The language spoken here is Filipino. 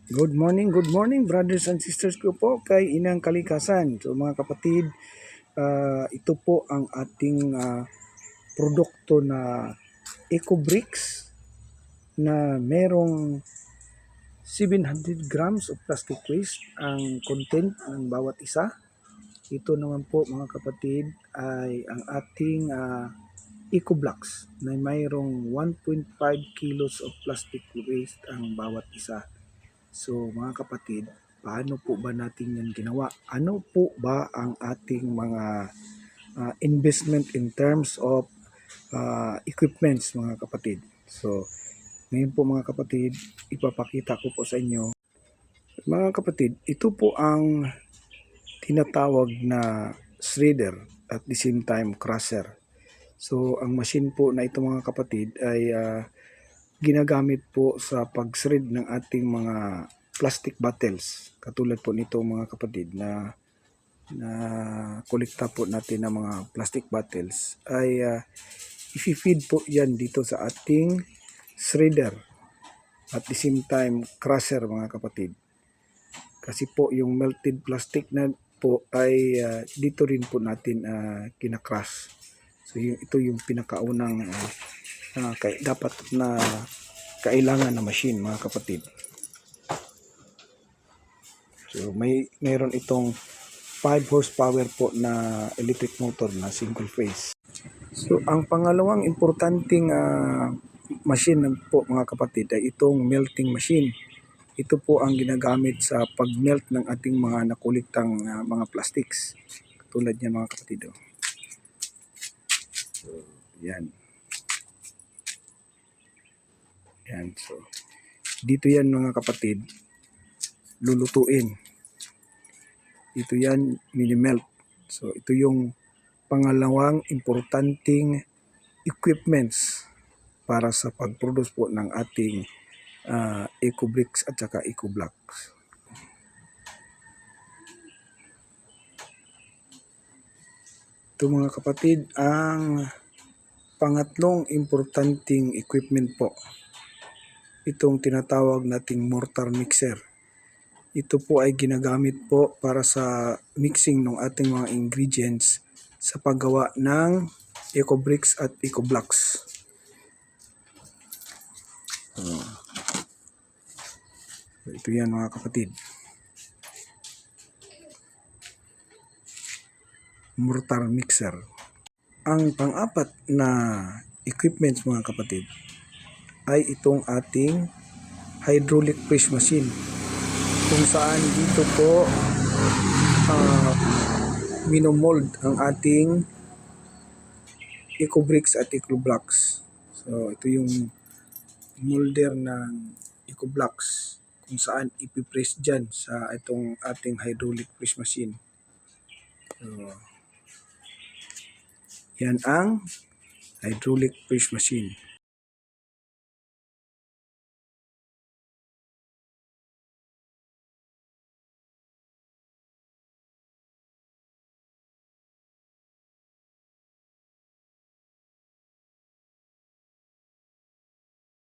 Good morning brothers and sisters ko po kay Inang Kalikasan. So mga kapatid, ito po ang ating produkto na EcoBricks na merong 700 grams of plastic waste ang content ng bawat isa. Ito naman po mga kapatid ay ang ating EcoBlocks na mayroong 1.5 kilos of plastic waste ang bawat isa. So mga kapatid, paano po ba natin yan ginawa? Ano po ba ang ating mga investment in terms of equipments mga kapatid? So ngayon po mga kapatid, ipapakita ko po sa inyo. Mga kapatid, ito po ang tinatawag na shredder at the same time crusher. So ang machine po na ito mga kapatid ay ginagamit po sa pag-shred ng ating mga plastic bottles. Katulad po nito mga kapatid na kolekta po natin ng mga plastic bottles ay i-feed po yan dito sa ating shredder at the same time crusher mga kapatid. Kasi po yung melted plastic na po ay dito rin po natin kinakrush. So ito yung pinakaunang dapat na kailangan na machine mga kapatid. So mayroon itong 5 horsepower po na electric motor na single phase. So ang pangalawang importanteng machine po mga kapatid ay itong melting machine. Ito po ang ginagamit sa pag-melt ng ating mga nakuliktang mga plastics. Katulad niyan mga kapatid. So yan. Yan. So dito yan mga kapatid lulutuin. Ito yan mini-melt. So ito yung pangalawang importanteng equipments para sa pag-produce po ng ating EcoBricks at saka EcoBlocks. Ito mga kapatid ang pangatlong importanteng equipment po. Itong tinatawag nating mortar mixer. Ito po ay ginagamit po para sa mixing ng ating mga ingredients sa paggawa ng EcoBricks at EcoBlocks. Ito yan mga kapatid. Mortar mixer. Ang pang-apat na equipments mga kapatid ay itong ating hydraulic press machine. Kung saan dito po minomold ang ating EcoBricks at EcoBlocks. So ito yung molder ng EcoBlocks kung saan ipipress dyan sa itong ating hydraulic press machine. So yan ang hydraulic press machine.